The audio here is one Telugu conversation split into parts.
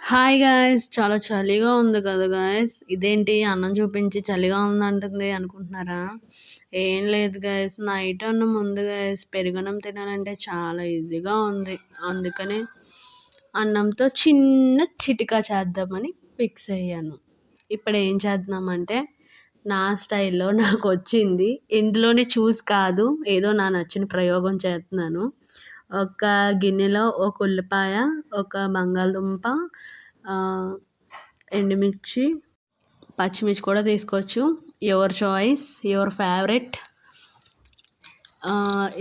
Hi guys! చాలా చలిగా ఉంది కదా గాయ్స్! ఇదేంటి అన్నం చూపించి చలిగా ఉందంటుంది అనుకుంటున్నారా? ఏం లేదు గాయ్స్. నైట్ అన్నం ఉంది గాయ్స్. పెరుగన్నం తినాలంటే చాలా ఇదిగా ఉంది. అందుకనే అన్నంతో చిన్న చిటికా చేద్దామని ఫిక్స్ అయ్యాను. ఇప్పుడు ఏం చేద్దామంటే నా స్టైల్‌లో నాకొచ్చింది. ఇందులోనే చూసి కాదు, ఏదో నా నచ్చిన ప్రయోగం చేస్తున్నాను. ఒక గిన్నెలో ఒక ఉల్లిపాయ, ఒక బంగాళదుంప, ఆహ్, ఎండుమిర్చి, పచ్చిమిర్చి కూడా తీసుకోవచ్చు. Your choice, your favourite.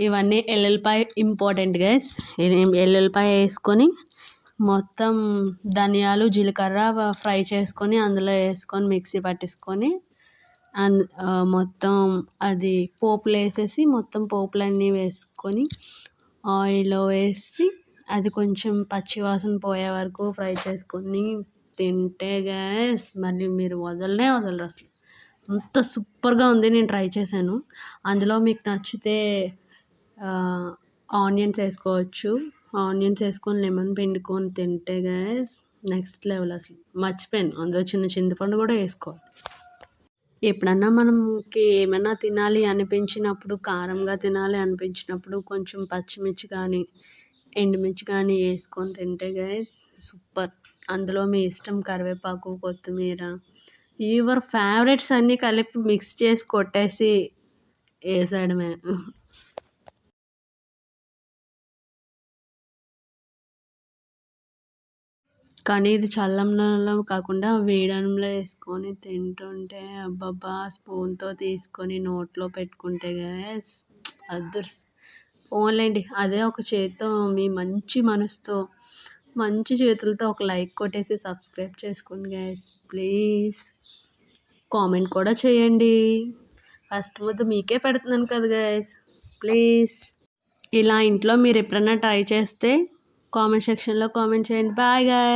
ఇవన్నీ ఎల్లుల్లిపాయ ఇంపార్టెంట్ గైస్. ఎల్లుల్లిపాయ వేసుకొని మొత్తం ధనియాలు, జీలకర్ర ఫ్రై చేసుకొని అందులో వేసుకొని మిక్సీ పట్టేసుకొని మొత్తం అది పోపులో వేసేసి మొత్తం పోపులన్నీ వేసుకొని ఆయిల్లో వేసి అది కొంచెం పచ్చి వాసన పోయే వరకు ఫ్రై చేసుకొని తింటే గైస్ మళ్ళీ మీరు వదలనే వదలరు అసలు. అంత సూపర్గా ఉంది. నేను ట్రై చేశాను. అందులో మీకు నచ్చితే ఆనియన్స్ వేసుకోవచ్చు. ఆనియన్స్ వేసుకొని లెమన్ పిండుకొని తింటే గైస్ నెక్స్ట్ లెవెల్ అసలు. మర్చిపోయాను, అందులో చిన్న చింతపండు కూడా వేసుకోవాలి. ఎప్పుడన్నా మనకి ఏమైనా తినాలి అనిపించినప్పుడు, కారంగా తినాలి అనిపించినప్పుడు కొంచెం పచ్చిమిర్చి కానీ, ఎండుమిర్చి కానీ వేసుకొని తింటే గైస్ సూపర్. అందులో మీ ఇష్టం కరివేపాకు, కొత్తిమీర, యువర్ ఫేవరెట్స్ అన్నీ కలిపి మిక్స్ చేసి కొట్టేసి వేసేయడమే. కానీ ఇది చల్లన్నంలో కాకుండా వేడన్నంలో వేసుకొని తింటుంటే అబ్బబ్బా! స్పూన్‌తో తీసుకొని నోట్లో పెట్టుకుంటే గైస్ అదుర్స్. పోన్లేండి, అదే ఒక చేత్తో మీ మంచి మనసుతో, మంచి చేతులతో ఒక లైక్ కొట్టేసి సబ్స్క్రైబ్ చేసుకోండి గైస్ ప్లీజ్. కామెంట్ కూడా చేయండి. ఫస్ట్ ముద్ద మీకే పెడుతున్నాను కదా గైస్ ప్లీజ్. ఇలా ఇంట్లో మీరు ఎప్పుడన్నా ట్రై చేస్తే కామెంట్ సెక్షన్‌లో కామెంట్ చేయండి. Bye guys.